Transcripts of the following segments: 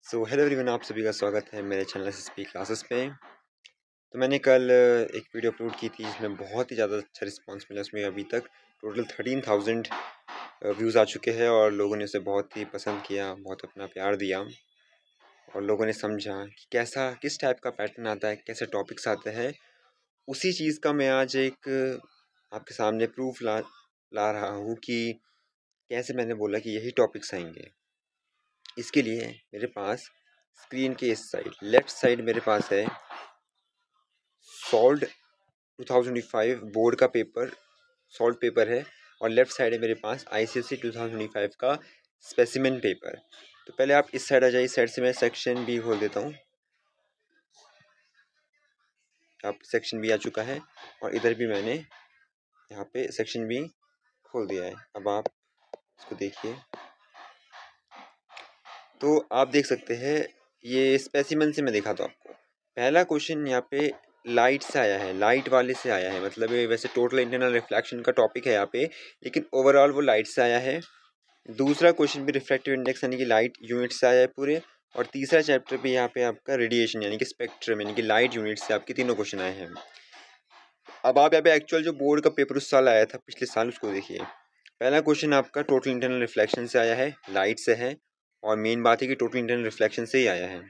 Hello everyone, आप सभी का स्वागत है मेरे चैनल एसएसपी क्लासेस पे। तो मैंने कल एक वीडियो अपलोड की थी जिसमें बहुत ही ज़्यादा अच्छा रिस्पांस मिला। उसमें अभी तक टोटल 13,000 व्यूज़ आ चुके हैं और लोगों ने उसे बहुत ही पसंद किया, बहुत अपना प्यार दिया और लोगों ने समझा कि कैसा किस टाइप का पैटर्न आता है, कैसे टॉपिक्स आते हैं। उसी चीज़ का मैं आज एक आपके सामने प्रूफ ला ला रहा हूँ कि कैसे मैंने बोला कि यही टॉपिक्स आएंगे। इसके लिए मेरे पास स्क्रीन के इस साइड लेफ्ट साइड मेरे पास है सॉल्ड 2025 बोर्ड का पेपर, सॉल्ट पेपर है और लेफ्ट साइड है मेरे पास आईसीएसई 2025 का स्पेसिमेन पेपर। तो पहले आप इस साइड आ जाइए। इस साइड से मैं सेक्शन बी खोल देता हूँ। आप सेक्शन बी आ चुका है और इधर भी मैंने यहाँ पे सेक्शन बी खोल दिया है। अब आप इसको देखिए तो आप देख सकते हैं ये स्पेसिमेन से मैं दिखाता हूँ आपको। पहला क्वेश्चन यहाँ पे लाइट से आया है, लाइट वाले से आया है। मतलब ये वैसे टोटल इंटरनल रिफ्लेक्शन का टॉपिक है यहाँ पे, लेकिन ओवरऑल वो लाइट से आया है। दूसरा क्वेश्चन भी रिफ्रैक्टिव इंडेक्स यानी कि लाइट यूनिट से आया है पूरे। और तीसरा चैप्टर भी यहाँ पे आपका रेडिएशन यानी कि स्पेक्ट्रम यानी कि लाइट यूनिट से आपके तीनों क्वेश्चन आए हैं। अब आप यहाँ पे एक्चुअल जो बोर्ड का पेपर उस साल आया था, पिछले साल, उसको देखिए। पहला क्वेश्चन आपका टोटल इंटरनल रिफ्लेक्शन से आया है, लाइट से है और मेन बात है कि टोटल इंटरनल रिफ्लेक्शन से ही आया है।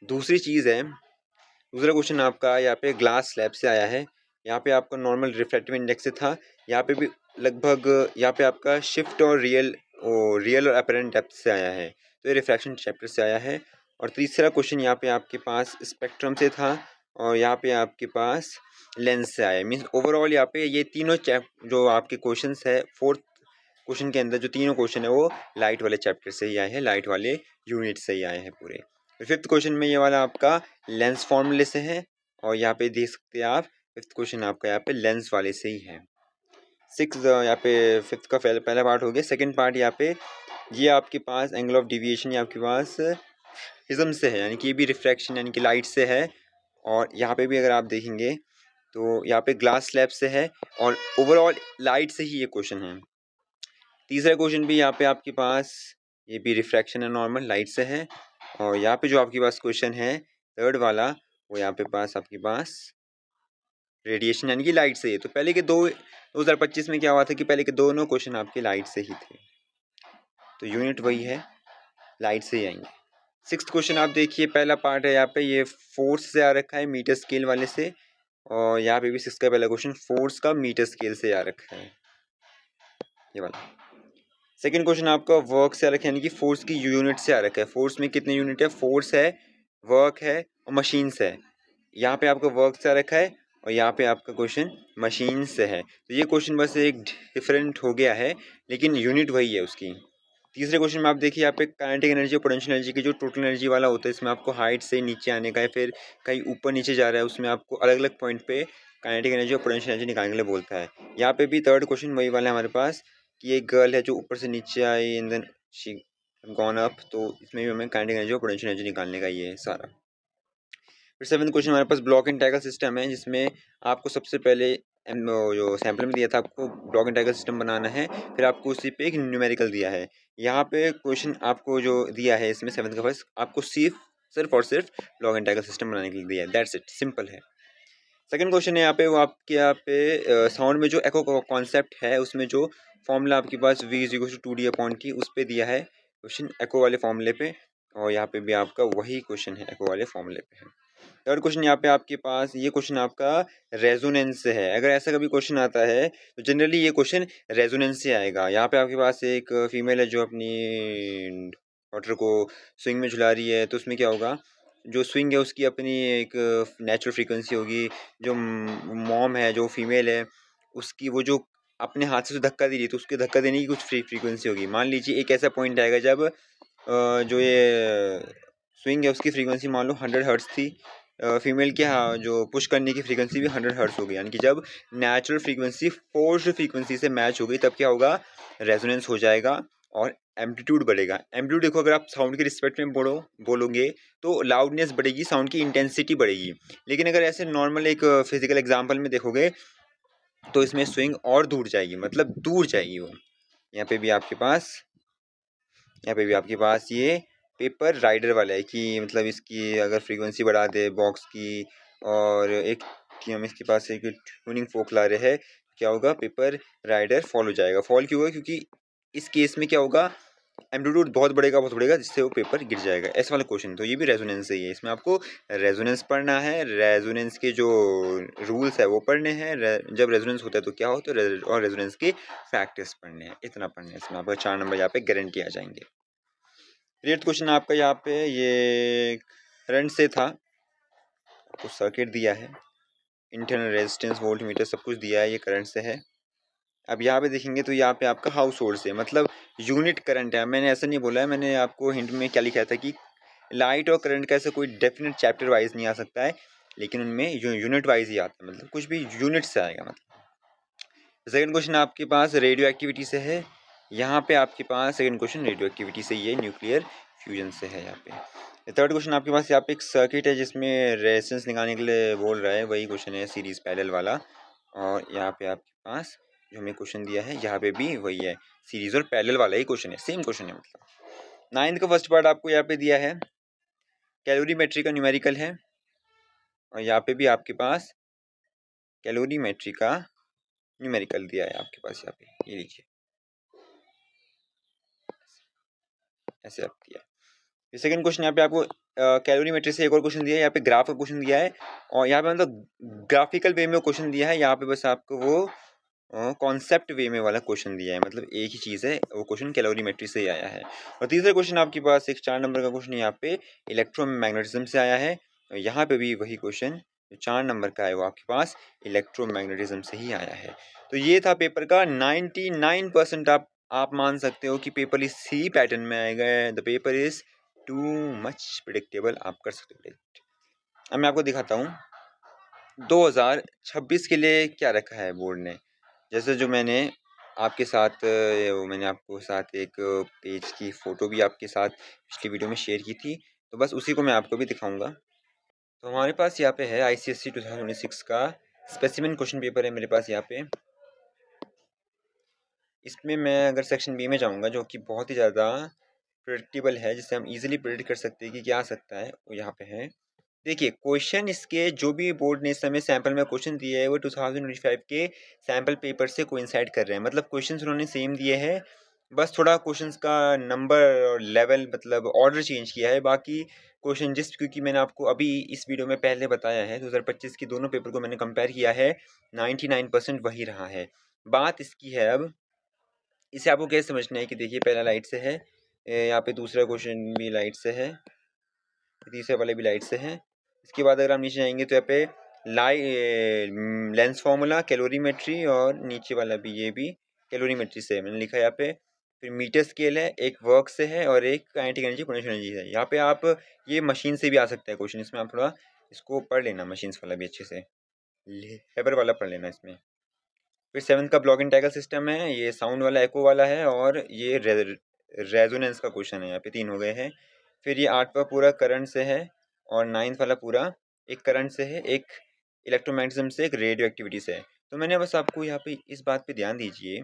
दूसरी चीज़ है, दूसरा क्वेश्चन आपका यहाँ पे ग्लास स्लैब से आया है। यहाँ पे आपका नॉर्मल रिफ्लेक्टिव इंडेक्स से था। यहाँ पे भी लगभग यहाँ पे आपका शिफ्ट और रियल और अपरेंट डेप्थ से आया है। तो ये रिफ्रैक्शन चैप्टर से आया है। और तीसरा क्वेश्चन यहाँ पे आपके पास स्पेक्ट्रम से था और यहाँ पे आपके पास लेंस से आया है। मीन्स ओवरऑल यहाँ पे ये तीनों जो आपके क्वेश्चन है, फोर्थ क्वेश्चन के अंदर जो तीनों क्वेश्चन है वो लाइट वाले चैप्टर से ही आए हैं, लाइट वाले यूनिट से ही आए हैं पूरे। फिफ्थ क्वेश्चन में ये वाला आपका लेंस फॉर्मूले से है और यहाँ पे देख सकते हैं आप फिफ्थ क्वेश्चन आपका यहाँ पे लेंस वाले से ही है। सिक्स यहाँ पे फिफ्थ का पहला पार्ट हो गया। सेकंड पार्ट यहाँ पे ये आपके पास एंगल ऑफ डिविएशन ये आपके पास प्रिज्म से है, यानी कि ये भी रिफ्रैक्शन यानी कि लाइट से है। और यहाँ पे भी अगर आप देखेंगे तो यहाँ पे ग्लास स्लैब से है और ओवरऑल लाइट से ही ये क्वेश्चन है। तीसरा क्वेश्चन भी यहाँ पे आपके पास ये भी रिफ्रैक्शन है, नॉर्मल लाइट से है। और यहाँ पे जो आपके पास क्वेश्चन है थर्ड वाला वो यहाँ पे पास आपके पास रेडिएशन यानी कि लाइट से है। तो पहले के 2025 में क्या हुआ था कि पहले के दोनों क्वेश्चन आपके लाइट से ही थे, तो यूनिट वही है, लाइट से ही आएंगे। सिक्स्थ क्वेश्चन आप देखिए, पहला पार्ट है यहाँ पे ये फोर्स से आ रखा है, मीटर स्केल वाले से। और यहाँ पे भी सिक्स का पहला क्वेश्चन फोर्स का मीटर स्केल से आ रखा है, ये वाला। सेकंड क्वेश्चन आपका वर्क से आ रखा है, यानी कि फोर्स की यूनिट से आ रखा है। फोर्स में कितने यूनिट है, फोर्स है, वर्क है और मशीन्स है। यहाँ पे आपका वर्क से आ रखा है और यहाँ पे आपका क्वेश्चन मशीन से है। तो ये क्वेश्चन बस एक डिफरेंट हो गया है लेकिन यूनिट वही है उसकी। तीसरे क्वेश्चन में आप देखिए यहाँ पे काइनेटिक एनर्जी और पोटेंशियल एनर्जी की जो टोटल एनर्जी वाला होता है, इसमें आपको हाइट से नीचे आने का है, फिर कहीं ऊपर नीचे जा रहा है, उसमें आपको अलग अलग पॉइंट पे काइनेटिक एनर्जी और पोटेंशियल एनर्जी निकालने के लिए बोलता है। यहाँ पे भी थर्ड क्वेश्चन वही वाला है हमारे पास कि एक गर्ल है जो ऊपर से नीचे आई and then she gone up, तो इसमें भी हमें काइनेटिक एनर्जी और पोटेंशियल एनर्जी निकालने का ये है सारा। फिर सेवन्थ क्वेश्चन हमारे पास ब्लॉक एंड टैकल सिस्टम है, जिसमें आपको सबसे पहले जो सैम्पल में दिया था आपको ब्लॉक एंड टैकल सिस्टम बनाना है, फिर आपको उसी पे एक न्यूमेरिकल दिया है। यहाँ पे क्वेश्चन आपको जो दिया है इसमें सेवन्थ का फर्स्ट आपको सिर्फ और सिर्फ ब्लॉक एंड टैकल सिस्टम बनाने के लिए दिया है। दैट्स इट, सिंपल है। सेकंड क्वेश्चन है यहाँ पे वो आपके यहाँ पे साउंड में जो एको कॉन्सेप्ट है उसमें जो फॉर्मूला आपके पास v is equal to 2d/t उस पे दिया है क्वेश्चन एको वाले फॉर्मूले पे, और यहाँ पे भी आपका वही क्वेश्चन है, एको वाले फॉर्मूले पे है। थर्ड क्वेश्चन यहाँ पे आपके पास ये क्वेश्चन आपका रेजोनेंस से है। अगर ऐसा कभी क्वेश्चन आता है तो जनरली ये क्वेश्चन रेजोनेंस से आएगा। यहाँ पे आपके पास एक फीमेल है जो अपनी डॉटर को स्विंग में झुला रही है, तो उसमें क्या होगा, जो स्विंग है उसकी अपनी एक नेचुरल फ्रीक्वेंसी होगी। जो मॉम है, जो फीमेल है, उसकी वो जो अपने हाथ से धक्का दे रही है तो उसके धक्का देने की कुछ फ्रीक्वेंसी होगी। मान लीजिए एक ऐसा पॉइंट आएगा जब जो ये स्विंग है उसकी फ्रीक्वेंसी मान लो 100 हर्ट्ज थी, फीमेल के हाँ जो पुश करने की फ्रीक्वेंसी भी 100 हर्ट्ज हो गई, यानी कि जब नेचुरल फ्रीक्वेंसी फोर्स्ड फ्रीक्वेंसी से मैच हो गई तब क्या होगा, रेजोनेंस हो जाएगा और एम्पलीट्यूड बढ़ेगा। एम्पलीट्यूड देखो, अगर आप साउंड के रिस्पेक्ट में बोलोगे तो लाउडनेस बढ़ेगी, साउंड की इंटेंसिटी बढ़ेगी। लेकिन अगर ऐसे नॉर्मल एक फिजिकल एग्जांपल में देखोगे तो इसमें स्विंग और दूर जाएगी, मतलब दूर जाएगी वो। यहाँ पे भी आपके पास ये पेपर राइडर वाला है कि मतलब इसकी अगर फ्रीक्वेंसी बढ़ा दे बॉक्स की, और एक कि हम इसके पास एक ट्यूनिंग फोक ला रहे हैं, क्या होगा, पेपर राइडर फॉल हो जाएगा। फॉल क्यों होगा, क्योंकि इस केस में क्या होगा, एम्पलीट्यूड बहुत बढ़ेगा जिससे वो पेपर गिर जाएगा। ऐसा वाला क्वेश्चन, तो ये भी रेजोनेंस ही है। इसमें आपको रेजोनेंस पढ़ना है, रेजोनेंस के जो रूल्स है वो पढ़ने हैं, जब रेजोनेंस होता है तो क्या होता है, और रेजोनेंस के फैक्टर्स पढ़ने हैं। इतना पढ़ने हैं इसमें, आपका 4 नंबर यहाँ पे गारंटी आ जाएंगे। 8th क्वेश्चन आपका यहाँ पे ये करंट से था, आपको सर्किट दिया है, इंटरनल रेजिस्टेंस वोल्ट मीटर सब कुछ दिया है, ये करंट से है। अब यहाँ पे देखेंगे तो यहाँ पे आपका हाउस होल्ड से मतलब यूनिट करंट है। मैंने ऐसा नहीं बोला है, मैंने आपको हिंट में क्या लिखा था कि लाइट और करंट का ऐसा कोई डेफिनेट चैप्टर वाइज नहीं आ सकता है, लेकिन उनमें यूनिट वाइज ही आता है, मतलब कुछ भी यूनिट से आएगा। मतलब सेकंड क्वेश्चन आपके पास रेडियो एक्टिविटी से है, यहाँ पे आपके पास सेकंड क्वेश्चन रेडियो एक्टिविटी से, ये न्यूक्लियर फ्यूजन से है। यहाँ पे थर्ड क्वेश्चन आपके पास यहाँ पे एक सर्किट है जिसमें रेजिस्टेंस निकालने के लिए बोल रहा है, वही क्वेश्चन है सीरीज पैरेलल वाला। और यहाँ पे आपके पास जो हमें क्वेश्चन दिया है यहाँ पे भी वही है, सीरीज और पैरेलल वाला ही क्वेश्चन है, सेम क्वेश्चन है। मतलब 9th का फर्स्ट पार्ट आपको यहाँ पे दिया है, कैलोरीमेट्री का न्यूमेरिकल है, और यहाँ पे भी आपके पास कैलोरीमेट्री का न्यूमेरिकल दिया है आपके पास। यहाँ पे ये लीजिए, ऐसे आप दिया है। सेकंड क्वेश्चन यहाँ पे आपको कैलोरीमेट्री से एक और क्वेश्चन दिया है, यहाँ पे ग्राफ का क्वेश्चन दिया है, और यहाँ पे मतलब ग्राफिकल वे में क्वेश्चन दिया है। यहाँ पे बस आपको वो कॉन्सेप्ट वे में वाला क्वेश्चन दिया है, मतलब एक ही चीज़ है, वो क्वेश्चन कैलोरीमेट्री से ही आया है। और तीसरा क्वेश्चन आपके पास एक 4 नंबर का क्वेश्चन यहाँ पे इलेक्ट्रोमैग्नेटिज्म से आया है, और यहाँ पे भी वही क्वेश्चन जो 4 नंबर का है वो आपके पास इलेक्ट्रोमैग्नेटिज्म से ही आया है। तो ये था पेपर का 99%। आप मान सकते हो कि पेपर इसी पैटर्न में आएगा। The paper is too much predictable, आप कर सकते हो प्रिडिक्ट। अब मैं आपको दिखाता हूँ 2026 के लिए क्या रखा है बोर्ड ने। जैसे जो मैंने आपके साथ वो मैंने आपको साथ एक पेज की फ़ोटो भी आपके साथ पिछली वीडियो में शेयर की थी, तो बस उसी को मैं आपको भी दिखाऊंगा। तो हमारे पास यहाँ पे है ICSE 2026 का स्पेसिमेन क्वेश्चन पेपर है मेरे पास यहाँ पे। इसमें मैं अगर सेक्शन बी में जाऊँगा जो कि बहुत ही ज़्यादा प्रेडिक्टेबल है, जिससे हम इजीली प्रेडिक्ट कर सकते हैं कि क्या आ सकता है, वो यहाँ पे है। देखिए क्वेश्चन इसके जो भी बोर्ड ने इस समय सैंपल में क्वेश्चन दिए है वो 2025 के सैंपल पेपर से कोइंसाइड कर रहे हैं। मतलब क्वेश्चंस उन्होंने सेम दिए हैं, बस थोड़ा क्वेश्चंस का नंबर और लेवल मतलब ऑर्डर चेंज किया है। बाकी क्वेश्चन जिस, क्योंकि मैंने आपको अभी इस वीडियो में पहले बताया है 2025 की दोनों पेपर को मैंने कंपेयर किया है, 99% वही रहा है। बात इसकी है अब इसे आपको कैसे समझना है कि देखिए पहला लाइट से है, यहाँ पे दूसरा क्वेश्चन भी लाइट से है, तीसरे वाले भी लाइट से है। इसके बाद अगर हम नीचे जाएंगे तो यहाँ पे लेंस फार्मूला, कैलोरीमेट्री, और नीचे वाला भी ये भी कैलोरीमेट्री से है, मैंने लिखा है यहाँ पे। फिर मीटर स्केल है, एक वर्क से है और एक काइनेटिक एनर्जी पोटेंशियल एनर्जी है। यहाँ पे आप ये मशीन से भी आ सकता है क्वेश्चन, इसमें आप थोड़ा इसको पढ़ लेना, मशीन्स वाला भी अच्छे से, लेबर वाला पढ़ लेना इसमें। फिर 7th का ब्लॉक एंड टैकल सिस्टम है, ये साउंड वाला एको वाला है, और ये रेजोनेंस का क्वेश्चन है। यहाँ पे 3 हो गए हैं। फिर ये 8वां पूरा करंट से है, और 9th वाला पूरा एक करंट से है, एक इलेक्ट्रोमैग्नेटिज्म से, एक रेडियो एक्टिविटी से है। तो मैंने बस आपको यहाँ पे इस बात पे ध्यान दीजिए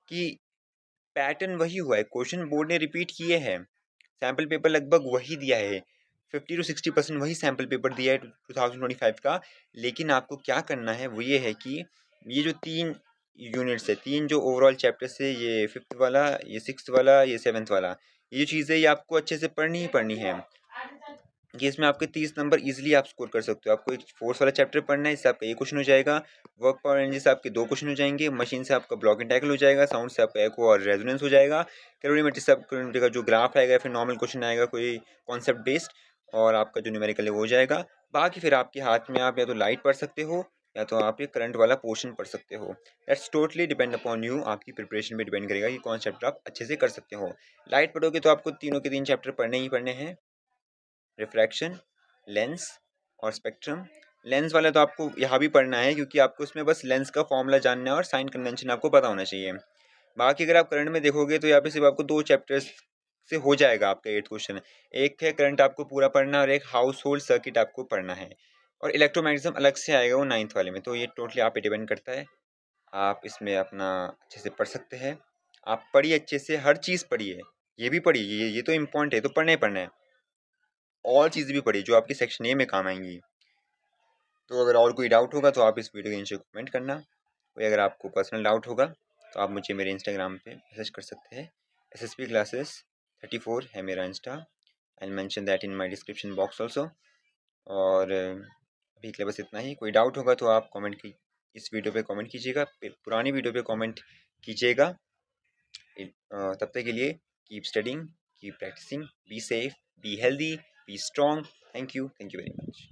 कि पैटर्न वही हुआ है, क्वेश्चन बोर्ड ने रिपीट किए हैं, सैम्पल पेपर लगभग वही दिया है, 50 to 60% वही सैम्पल पेपर दिया है 2025 का। लेकिन आपको क्या करना है वो ये है कि ये जो 3 यूनिट्स है, 3 जो ओवरऑल चैप्टर से, ये 5th वाला, ये 6th वाला, ये 7th वाला, ये चीज़ें ये आपको अच्छे से पढ़नी ही पढ़नी है। कि इसमें आपके 30 नंबर इजीली आप स्कोर कर सकते हो। आपको एक फोर्स वाला चैप्टर पढ़ना है, इससे आपका एक क्वेश्चन हो जाएगा, वर्क पावर एनर्जी से आपके 2 क्वेश्चन हो जाएंगे, मशीन से आपका ब्लॉक एंड टैकल हो जाएगा, साउंड से आपका एको और रेजोनेंस हो जाएगा, कैलोरीमेट्री से आपका का जो ग्राफ आएगा, फिर नॉर्मल क्वेश्चन आएगा कोई कॉन्सेप्ट बेस्ड, और आपका जो न्यूमेरिकल है वो हो जाएगा। बाकी फिर आपके हाथ में आप या तो लाइट पढ़ सकते हो या तो आप ये करंट वाला पोर्शन पढ़ सकते हो। That's totally depend upon you, आपकी प्रिपरेशन पे डिपेंड करेगा कि कौन चैप्टर आप अच्छे से कर सकते हो। लाइट पढ़ोगे तो आपको तीनों के 3 चैप्टर पढ़ने ही पढ़ने हैं, रिफ्रैक्शन, लेंस और स्पेक्ट्रम। लेंस वाला तो आपको यहाँ भी पढ़ना है, क्योंकि आपको उसमें बस लेंस का फॉर्मूला जानना है और साइन कन्वेंशन आपको पता होना चाहिए। बाकी अगर आप करंट में देखोगे तो यहाँ पे सिर्फ आपको 2 चैप्टर्स से हो जाएगा आपका 8th क्वेश्चन। एक है करंट आपको पूरा पढ़ना है, और एक हाउस होल्ड सर्किट आपको पढ़ना है, और इलेक्ट्रोमैग्नेटिज्म अलग से आएगा वो 9th वाले में। तो ये टोटली आप पे डिपेंड करता है, आप इसमें अपना अच्छे से पढ़ सकते हैं। आप पढ़िए अच्छे से, हर चीज़ पढ़िए, ये भी पढ़िए, ये तो इम्पोर्टेंट है, तो पढ़ना ही पढ़ना है। और चीज़ें भी पढ़िए जो आपके सेक्शन ए में काम आएंगी। तो अगर और कोई डाउट होगा तो आप इस वीडियो के नीचे कमेंट करना। कोई अगर आपको पर्सनल डाउट होगा तो आप मुझे मेरे इंस्टाग्राम पे मैसेज कर सकते हैं। SSP क्लासेस 34 है मेरा Insta. I will mention that in my description box also. और अभी के लिए बस इतना ही। कोई डाउट होगा तो आप कमेंट की इस वीडियो पे कमेंट कीजिएगा, पुरानी वीडियो पे कमेंट कीजिएगा। तब तक के लिए keep studying, keep practicing, be safe, be healthy, be strong. Thank you very much.